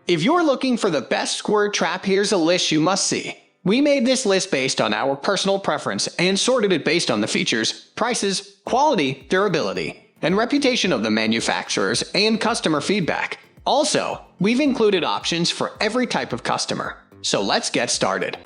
If you're looking for the best squirt trap, here's a list you must see. We made this list based on our personal preference and sorted it based on the features, prices, quality, durability, and reputation of the manufacturers and customer feedback. Also, we've included options for every type of customer. So let's get started.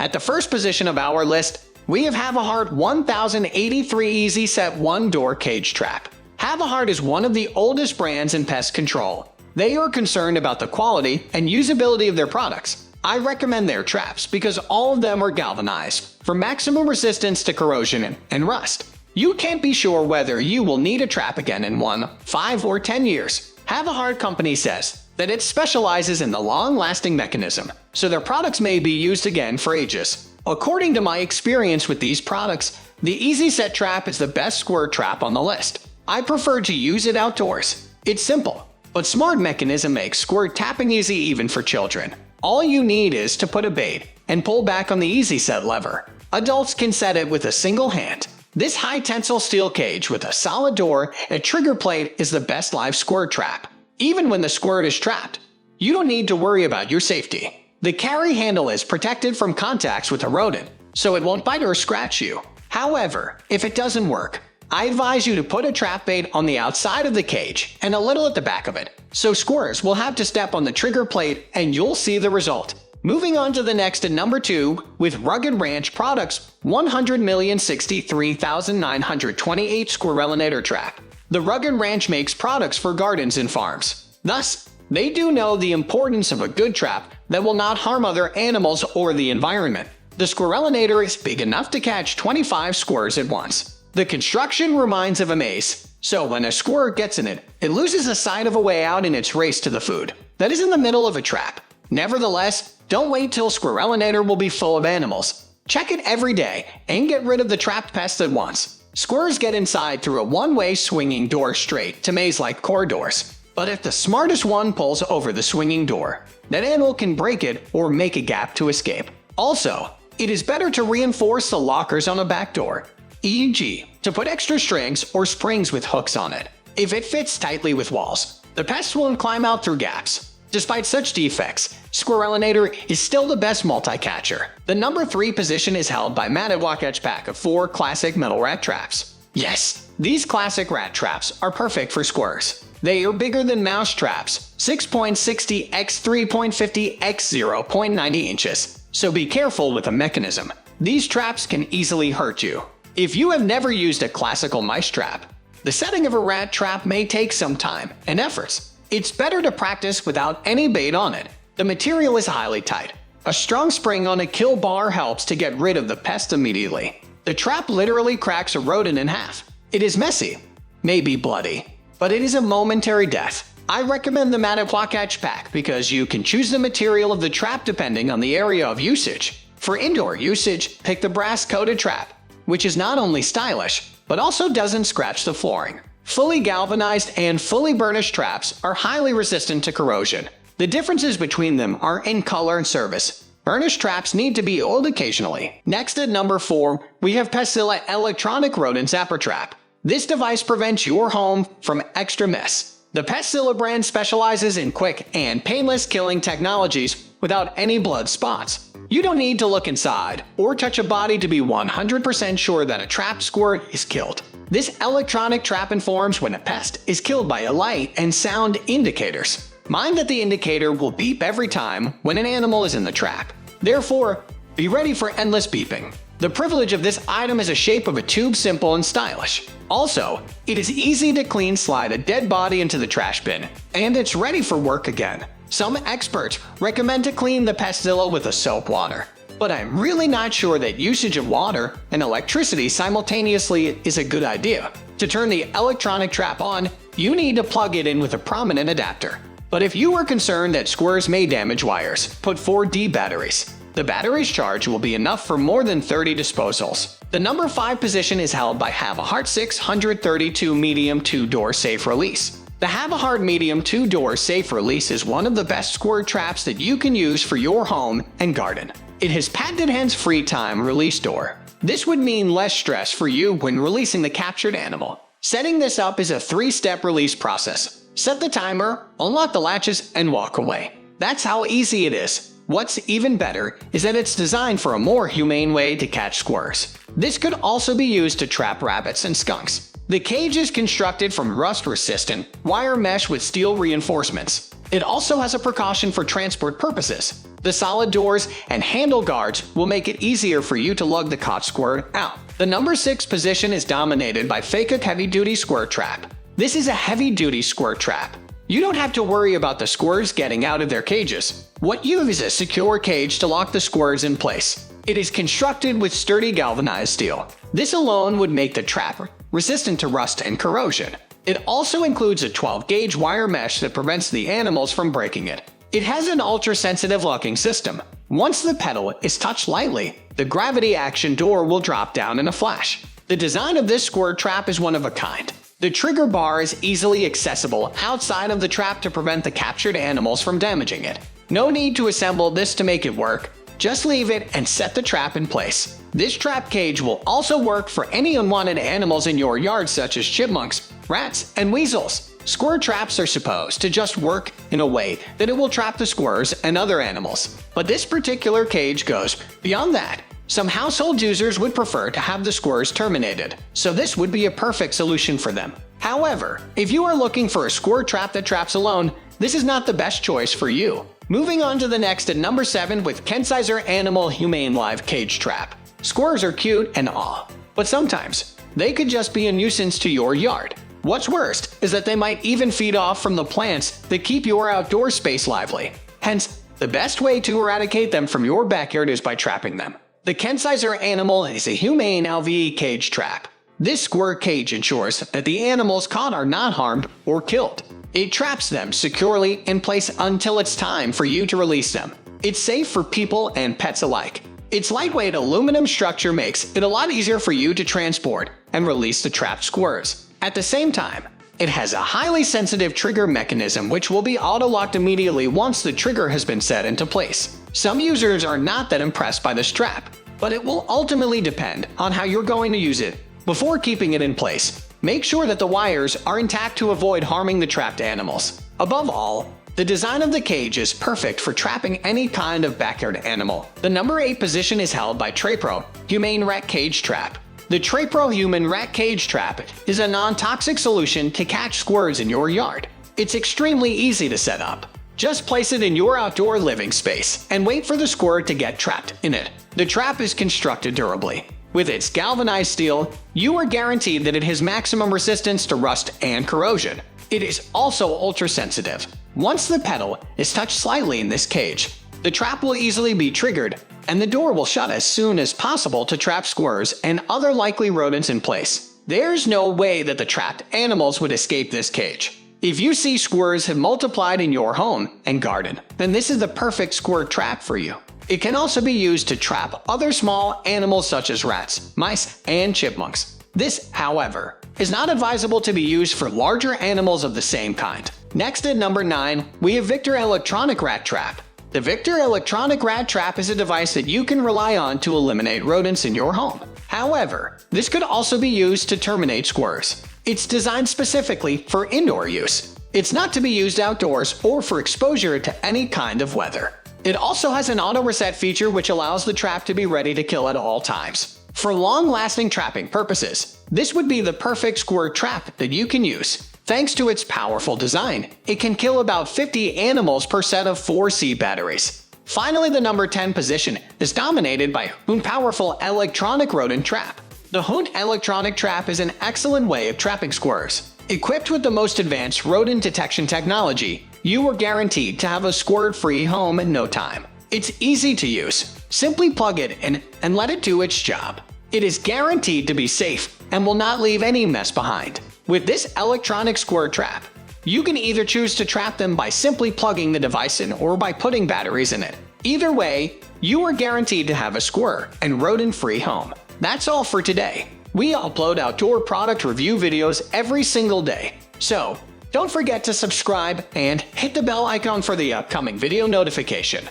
At the first position of our list, we have Havahart 1083 Easy Set 1-Door Cage Trap. Havahart is one of the oldest brands in pest control. They are concerned about the quality and usability of their products. I recommend their traps because all of them are galvanized for maximum resistance to corrosion and rust. You can't be sure whether you will need a trap again in 1, 5, or 10 years. Havahart Company says that it specializes in the long-lasting mechanism, so their products may be used again for ages. According to my experience with these products, the Easy Set Trap is the best squirt trap on the list. I prefer to use it outdoors. It's simple, but smart mechanism makes squirt tapping easy even for children. All you need is to put a bait and pull back on the Easy Set lever. Adults can set it with a single hand. This high-tensile steel cage with a solid door and trigger plate is the best live squirt trap. Even when the squirt is trapped, you don't need to worry about your safety. The carry handle is protected from contacts with a rodent, so it won't bite or scratch you. However, if it doesn't work, I advise you to put a trap bait on the outside of the cage and a little at the back of it, so squirrels will have to step on the trigger plate and you'll see the result. Moving on to the next at number 2, with Rugged Ranch Products 100,063,928 Squirrelinator Trap. The Rugged Ranch makes products for gardens and farms. Thus, they do know the importance of a good trap that will not harm other animals or the environment. The Squirrelinator is big enough to catch 25 squirrels at once. The construction reminds of a maze, so when a squirrel gets in it, it loses the sight of a way out in its race to the food that is in the middle of a trap. Nevertheless, don't wait till Squirrelinator will be full of animals. Check it every day and get rid of the trapped pests at once. Squirrels get inside through a one-way swinging door straight to maze-like corridors. But if the smartest one pulls over the swinging door, that animal can break it or make a gap to escape. Also, it is better to reinforce the lockers on a back door, e.g., to put extra strings or springs with hooks on it. If it fits tightly with walls, the pests won't climb out through gaps. Despite such defects, Squirrelinator is still the best multi-catcher. The number 3 position is held by Matted Walk-Edge Pack of 4 classic metal rat traps. Yes, these classic rat traps are perfect for squirrels. They are bigger than mouse traps, 6.60 x 3.50 x 0.90 inches, so be careful with the mechanism. These traps can easily hurt you. If you have never used a classical mice trap, the setting of a rat trap may take some time and efforts. It's better to practice without any bait on it. The material is highly tight. A strong spring on a kill bar helps to get rid of the pest immediately. The trap literally cracks a rodent in half. It is messy, maybe bloody, but it is a momentary death. I recommend the Matted Walk-Edge Pack because you can choose the material of the trap depending on the area of usage. For indoor usage, pick the brass-coated trap, which is not only stylish, but also doesn't scratch the flooring. Fully galvanized and fully burnished traps are highly resistant to corrosion. The differences between them are in color and service. Burnished traps need to be oiled occasionally. Next at number 4, we have PestZilla Electronic Rodent Zapper Trap. This device prevents your home from extra mess. The PestZilla brand specializes in quick and painless killing technologies without any blood spots. You don't need to look inside or touch a body to be 100% sure that a trapped squirt is killed. This electronic trap informs when a pest is killed by a light and sound indicators. Mind that the indicator will beep every time when an animal is in the trap. Therefore, be ready for endless beeping. The privilege of this item is a shape of a tube, simple and stylish. Also, it is easy to clean slide a dead body into the trash bin, and it's ready for work again. Some experts recommend to clean the PestZilla with a soap water, but I'm really not sure that usage of water and electricity simultaneously is a good idea. To turn the electronic trap on, you need to plug it in with a prominent adapter. But if you are concerned that squirrels may damage wires, put 4D batteries. The battery's charge will be enough for more than 30 disposals. The number 5 position is held by Havahart 632 Medium 2-Door Safe Release. The Havahart Medium 2-Door Safe Release is one of the best squirt traps that you can use for your home and garden. It has patented hands-free time release door, This would mean less stress for you when releasing the captured animal. Setting this up is a 3-step release process. Set the timer, unlock the latches, and walk away. That's how easy it is. What's even better is that it's designed for a more humane way to catch squirrels. This could also be used to trap rabbits and skunks. The cage is constructed from rust-resistant wire mesh with steel reinforcements. It also has a precaution for transport purposes. The solid doors and handle guards will make it easier for you to lug the caught squirrel out. The number 6 position is dominated by Faicuk Heavy-Duty Squirrel Trap. This is a heavy-duty squirrel trap. You don't have to worry about the squirrels getting out of their cages. What you have is a secure cage to lock the squirrels in place. It is constructed with sturdy galvanized steel. This alone would make the trap resistant to rust and corrosion. It also includes a 12-gauge wire mesh that prevents the animals from breaking it. It has an ultra-sensitive locking system. Once the pedal is touched lightly, the gravity action door will drop down in a flash. The design of this squirrel trap is one of a kind. The trigger bar is easily accessible outside of the trap to prevent the captured animals from damaging it. No need to assemble this to make it work. Just leave it and set the trap in place. This trap cage will also work for any unwanted animals in your yard such as chipmunks, rats, and weasels. Squirrel traps are supposed to just work in a way that it will trap the squirrels and other animals. But this particular cage goes beyond that. Some household users would prefer to have the squirrels terminated, so this would be a perfect solution for them. However, if you are looking for a squirrel trap that traps alone, this is not the best choice for you. Moving on to the next at number 7 with Kensizer Animal Humane Live Cage Trap. Squirrels are cute and all, but sometimes they could just be a nuisance to your yard. What's worst is that they might even feed off from the plants that keep your outdoor space lively. Hence, the best way to eradicate them from your backyard is by trapping them. The Kensizer Animal is a humane LVE cage trap. This squirrel cage ensures that the animals caught are not harmed or killed. It traps them securely in place until it's time for you to release them. It's safe for people and pets alike. Its lightweight aluminum structure makes it a lot easier for you to transport and release the trapped squirrels. At the same time, it has a highly sensitive trigger mechanism which will be auto-locked immediately once the trigger has been set into place. Some users are not that impressed by this trap, but it will ultimately depend on how you're going to use it. Before keeping it in place, make sure that the wires are intact to avoid harming the trapped animals. Above all, the design of the cage is perfect for trapping any kind of backyard animal. The number 8 position is held by Trapro Humane Rat Cage Trap. The Trapro Human Rat Cage Trap is a non-toxic solution to catch squirrels in your yard. It's extremely easy to set up. Just place it in your outdoor living space and wait for the squirrel to get trapped in it. The trap is constructed durably. With its galvanized steel, you are guaranteed that it has maximum resistance to rust and corrosion. It is also ultra-sensitive. Once the pedal is touched slightly in this cage, the trap will easily be triggered, and the door will shut as soon as possible to trap squirrels and other likely rodents in place. There's no way that the trapped animals would escape this cage. If you see squirrels have multiplied in your home and garden, then this is the perfect squirrel trap for you. It can also be used to trap other small animals such as rats, mice, and chipmunks. This, however, is not advisable to be used for larger animals of the same kind. Next at number 9, we have Victor Electronic Rat Trap. The Victor Electronic Rat Trap is a device that you can rely on to eliminate rodents in your home. However, this could also be used to terminate squirrels. It's designed specifically for indoor use. It's not to be used outdoors or for exposure to any kind of weather. It also has an auto-reset feature which allows the trap to be ready to kill at all times. For long-lasting trapping purposes, this would be the perfect squirrel trap that you can use. Thanks to its powerful design, it can kill about 50 animals per set of 4C batteries. Finally, the number 10 position is dominated by Hoont Powerful Electronic Rodent Trap. The Hoont Electronic Trap is an excellent way of trapping squirrels. Equipped with the most advanced rodent detection technology, you are guaranteed to have a squirt-free home in no time. It's easy to use. Simply plug it in and let it do its job. It is guaranteed to be safe and will not leave any mess behind. With this electronic squirt trap, you can either choose to trap them by simply plugging the device in or by putting batteries in it. Either way, you are guaranteed to have a squirrel and rodent-free home. That's all for today. We upload outdoor product review videos every single day, so don't forget to subscribe and hit the bell icon for the upcoming video notification.